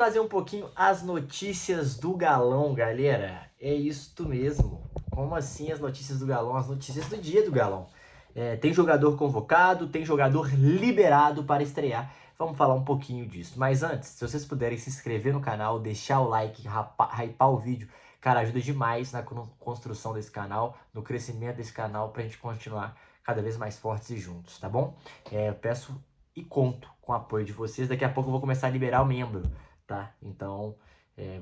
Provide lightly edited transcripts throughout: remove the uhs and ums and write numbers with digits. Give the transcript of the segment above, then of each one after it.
Trazer um pouquinho as notícias do Galão, galera. É isto mesmo. Como assim as notícias do Galão? As notícias do dia do Galão. Tem jogador convocado, tem jogador liberado para estrear. Vamos falar um pouquinho disso. Mas antes, se vocês puderem se inscrever no canal, deixar o like, hypar o vídeo, cara, ajuda demais na construção desse canal, no crescimento desse canal, pra gente continuar cada vez mais fortes e juntos, tá bom? Eu peço e conto com o apoio de vocês. Daqui a pouco eu vou começar a liberar o membro, tá? Então,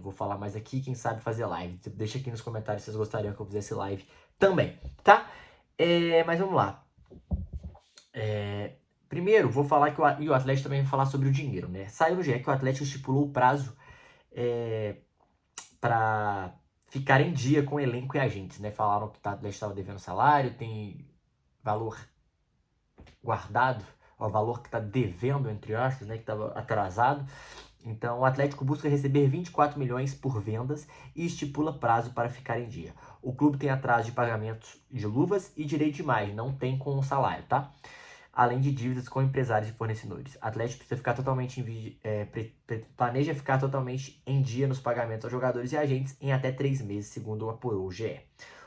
vou falar mais aqui, quem sabe fazer live. Deixa aqui nos comentários se vocês gostariam que eu fizesse live também, tá? Mas vamos lá. Primeiro, vou falar que o Atlético também vai falar sobre o dinheiro, né? Saiu no GE que o Atlético estipulou o prazo para ficar em dia com o elenco e agentes, né? Falaram que o Atlético estava devendo salário, tem valor guardado, o valor que está devendo, entre aspas, né? Que estava atrasado. Então, o Atlético busca receber 24 milhões por vendas e estipula prazo para ficar em dia. O clube tem atraso de pagamentos de luvas e direito de imagem, não tem com o salário, tá? Além de dívidas com empresários e fornecedores. O Atlético precisa ficar totalmente planeja ficar totalmente em dia nos pagamentos aos jogadores e agentes em até 3 meses, segundo apurou o GE.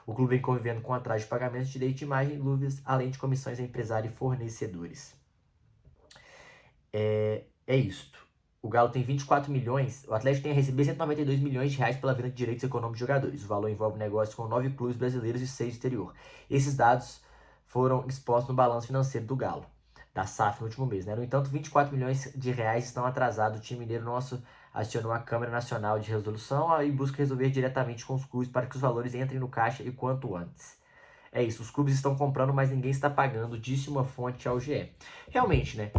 O clube vem convivendo com atraso de pagamentos de direito de imagem e luvas, além de comissões a empresários e fornecedores. É isto. O Galo tem 24 milhões, o Atlético tem a receber 192 milhões de reais pela venda de direitos econômicos de jogadores. O valor envolve negócios com 9 clubes brasileiros e 6 do exterior. Esses dados foram expostos no balanço financeiro do Galo, da SAF no último mês, né? No entanto, 24 milhões de reais estão atrasados. O time mineiro nosso acionou a Câmara Nacional de Resolução e busca resolver diretamente com os clubes para que os valores entrem no caixa e quanto antes. É isso, os clubes estão comprando, mas ninguém está pagando, disse uma fonte ao GE. Realmente, né?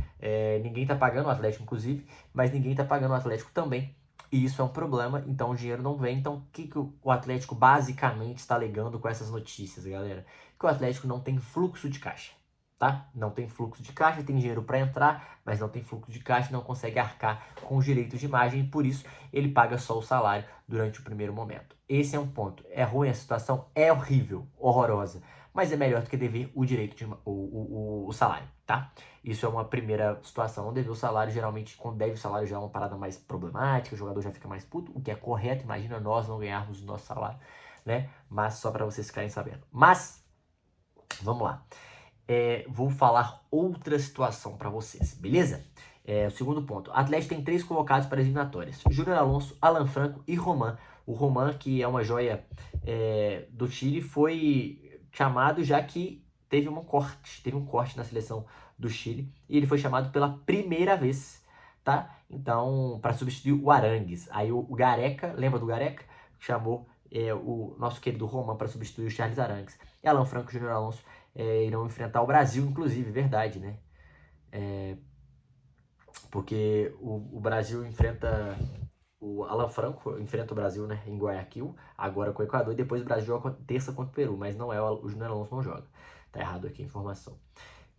Ninguém está pagando, o Atlético inclusive, mas ninguém está pagando o Atlético também. E isso é um problema, então o dinheiro não vem. Então, o que o Atlético basicamente está alegando com essas notícias, galera? Que o Atlético não tem fluxo de caixa, tá? Não tem fluxo de caixa, tem dinheiro para entrar, mas não tem fluxo de caixa, não consegue arcar com os direitos de imagem e por isso ele paga só o salário durante o primeiro momento. Esse é um ponto. É ruim a situação? É horrível, horrorosa, mas é melhor do que dever o direito de o salário, tá? Isso é uma primeira situação. Não dever o salário, geralmente, quando deve o salário já é uma parada mais problemática, o jogador já fica mais puto, o que é correto. Imagina nós não ganharmos o nosso salário, né? Mas só para vocês ficarem sabendo. Mas, vamos lá. Vou falar outra situação para vocês, beleza? O segundo ponto. O Atlético tem 3 convocados para as eliminatórias. Júnior Alonso, Alan Franco e Roman. O Roman, que é uma joia do Chile, foi chamado já que teve um corte na seleção do Chile e ele foi chamado pela primeira vez, tá? Então, para substituir o Arangues. Aí o Gareca, lembra do Gareca? Chamou o nosso querido Roman para substituir o Charles Arangues. E Alan Franco e Júnior Alonso irão enfrentar o Brasil, inclusive, verdade, né? Porque o Brasil enfrenta... O Alan Franco enfrenta o Brasil, né, em Guayaquil, agora com o Equador, e depois o Brasil joga terça contra o Peru, mas não é o Júnior Alonso não joga. Tá errado aqui a informação.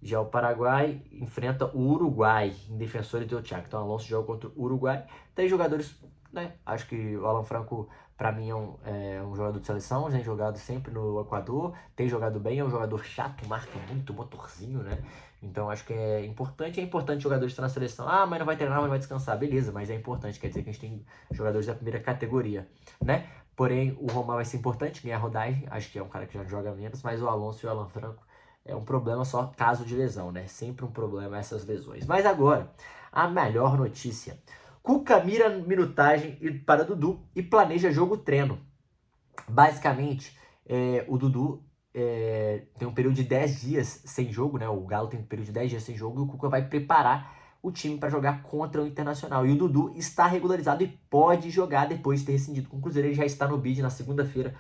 Já o Paraguai enfrenta o Uruguai em Defensores del Chaco. Então o Alonso joga contra o Uruguai. 3 jogadores, né? Acho que o Alan Franco, para mim, é um jogador de seleção, tem jogado sempre no Equador, tem jogado bem, é um jogador chato, marca muito, motorzinho, né? Então acho que é importante jogadores estar na seleção. Ah, mas não vai treinar, mas não vai descansar. Beleza, mas é importante, quer dizer que a gente tem jogadores da primeira categoria, né? Porém, o Roman vai ser importante, ganhar rodagem, acho que é um cara que já joga menos, mas o Alonso e o Alan Franco é um problema só caso de lesão, né? Sempre um problema essas lesões. Mas agora, a melhor notícia. Cuca mira minutagem para Dudu e planeja jogo-treino. Basicamente, o Dudu tem um período de 10 dias sem jogo, né? O Galo tem um período de 10 dias sem jogo e o Cuca vai preparar o time para jogar contra o Internacional. E o Dudu está regularizado e pode jogar depois de ter rescindido com o Cruzeiro. Ele já está no bid na segunda-feira,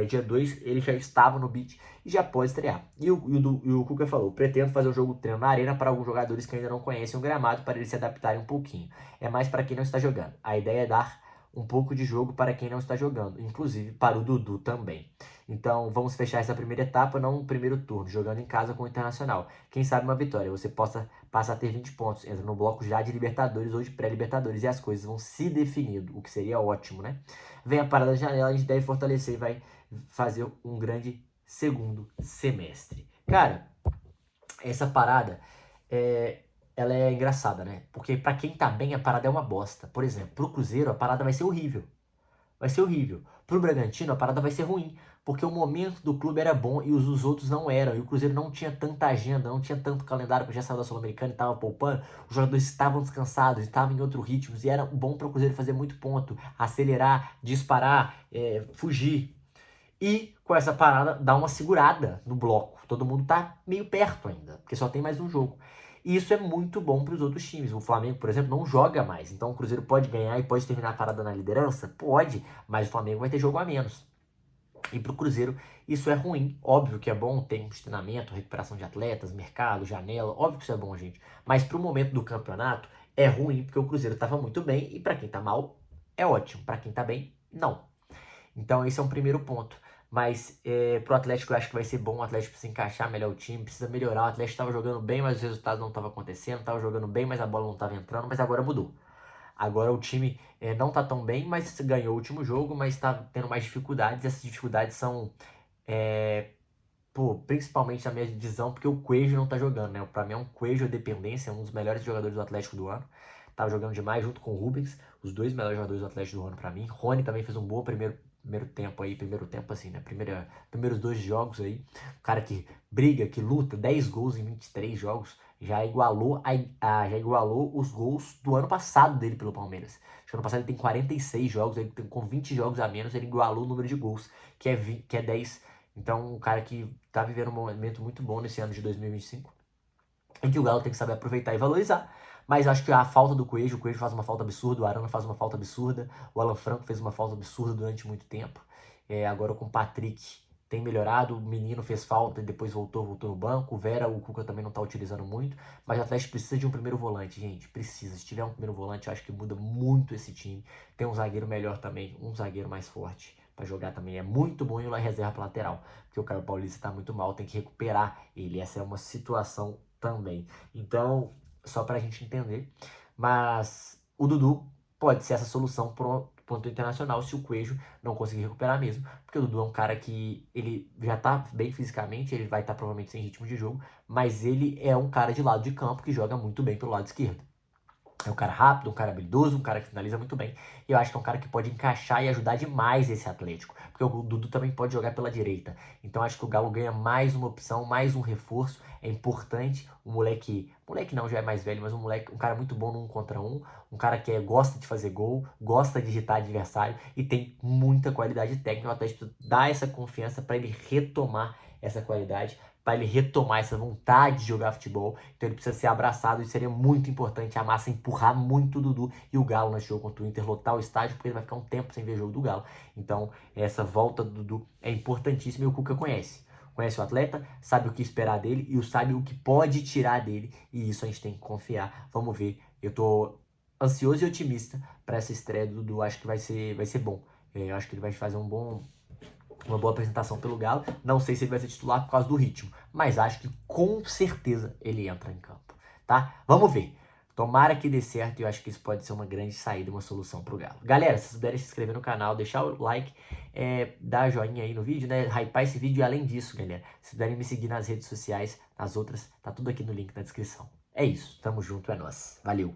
dia 2, ele já estava no bid e já pode estrear. E o Cuca falou, pretendo fazer o jogo treino na arena para alguns jogadores que ainda não conhecem o gramado, para eles se adaptarem um pouquinho. É mais para quem não está jogando. A ideia é dar um pouco de jogo para quem não está jogando, inclusive para o Dudu também. Então vamos fechar essa primeira etapa, não um primeiro turno, jogando em casa com o Internacional. Quem sabe uma vitória, você passa a ter 20 pontos, entra no bloco já de Libertadores ou de pré-Libertadores e as coisas vão se definindo, o que seria ótimo, né? Vem a parada da janela, a gente deve fortalecer e vai fazer um grande segundo semestre. Cara, essa parada ela é engraçada, né? Porque pra quem tá bem, a parada é uma bosta. Por exemplo, pro Cruzeiro, a parada vai ser horrível. Vai ser horrível. Pro Bragantino, a parada vai ser ruim. Porque o momento do clube era bom e os dos outros não eram. E o Cruzeiro não tinha tanta agenda, não tinha tanto calendário, porque já saiu da Sul-Americana e tava poupando. Os jogadores estavam descansados, estavam em outros ritmos. E era bom para o Cruzeiro fazer muito ponto, acelerar, disparar, fugir. E com essa parada, dá uma segurada no bloco. Todo mundo tá meio perto ainda, porque só tem mais um jogo. E isso é muito bom para os outros times. O Flamengo, por exemplo, não joga mais. Então o Cruzeiro pode ganhar e pode terminar a parada na liderança? Pode, mas o Flamengo vai ter jogo a menos. E para o Cruzeiro isso é ruim. Óbvio que é bom, tem treinamento, recuperação de atletas, mercado, janela. Óbvio que isso é bom, gente. Mas para o momento do campeonato é ruim, porque o Cruzeiro estava muito bem. E para quem tá mal, é ótimo. Para quem tá bem, não. Então esse é um primeiro ponto. Mas pro Atlético eu acho que vai ser bom o Atlético precisa encaixar melhor o time, precisa melhorar. O Atlético estava jogando bem, mas os resultados não estavam acontecendo, estava jogando bem, mas a bola não estava entrando, mas agora mudou. Agora o time não tá tão bem, mas ganhou o último jogo, mas está tendo mais dificuldades. Essas dificuldades são, principalmente na minha visão, porque o Coelho não tá jogando, né? Pra mim é um Coelho dependência, é um dos melhores jogadores do Atlético do ano. Tava jogando demais junto com o Rubens, os dois melhores jogadores do Atlético do ano pra mim. Rony também fez um bom primeiro tempo aí, primeiro tempo assim, né? Primeiros 2 jogos aí. O cara que briga, que luta, 10 gols em 23 jogos, já igualou, já igualou os gols do ano passado dele pelo Palmeiras. Acho que ano passado ele tem 46 jogos, ele tem, com 20 jogos a menos, ele igualou o número de gols, que é 10. Então, um cara que tá vivendo um momento muito bom nesse ano de 2025, em que o Galo tem que saber aproveitar e valorizar. Mas acho que a falta do Coelho, o Coelho faz uma falta absurda, o Arana faz uma falta absurda, o Alan Franco fez uma falta absurda durante muito tempo. Agora com o Patrick tem melhorado, o menino fez falta e depois voltou no banco, o Vera, o Cuca também não tá utilizando muito, mas o Atlético precisa de um primeiro volante, gente, precisa. Se tiver um primeiro volante, eu acho que muda muito esse time. Tem um zagueiro melhor também, um zagueiro mais forte para jogar também. É muito bom ir lá reserva para lateral, porque o Caio Paulista tá muito mal, tem que recuperar ele. Essa é uma situação também. Então, só pra gente entender. Mas o Dudu pode ser essa solução pro ponto internacional se o Coelho não conseguir recuperar mesmo. Porque o Dudu é um cara que ele já tá bem fisicamente, ele vai estar provavelmente sem ritmo de jogo, mas ele é um cara de lado de campo que joga muito bem pelo lado esquerdo. É um cara rápido, um cara habilidoso, um cara que finaliza muito bem. E eu acho que é um cara que pode encaixar e ajudar demais esse Atlético. Porque o Dudu também pode jogar pela direita. Então acho que o Galo ganha mais uma opção, mais um reforço. É importante. O moleque não, já é mais velho, mas um cara muito bom no 1 contra 1. Um cara que gosta de fazer gol, gosta de irritar adversário e tem muita qualidade técnica. O Atlético dá essa confiança para ele retomar essa qualidade, para ele retomar essa vontade de jogar futebol. Então ele precisa ser abraçado e seria muito importante a massa empurrar muito o Dudu e o Galo nesse jogo contra o Inter, lotar o estádio, porque ele vai ficar um tempo sem ver jogo do Galo. Então essa volta do Dudu é importantíssima e o Cuca conhece. Conhece o atleta, sabe o que esperar dele e sabe o que pode tirar dele, e isso a gente tem que confiar. Vamos ver. Eu tô ansioso e otimista para essa estreia do Dudu. Acho que vai ser bom. Eu acho que ele vai fazer uma boa apresentação pelo Galo. Não sei se ele vai ser titular por causa do ritmo, mas acho que com certeza ele entra em campo, tá? Vamos ver. Tomara que dê certo e eu acho que isso pode ser uma grande saída, uma solução pro Galo. Galera, se vocês puderem se inscrever no canal, deixar o like, dar joinha aí no vídeo, né? Hypar esse vídeo e além disso, galera, se puderem me seguir nas redes sociais, nas outras, tá tudo aqui no link na descrição. É isso, tamo junto, é nóis. Valeu!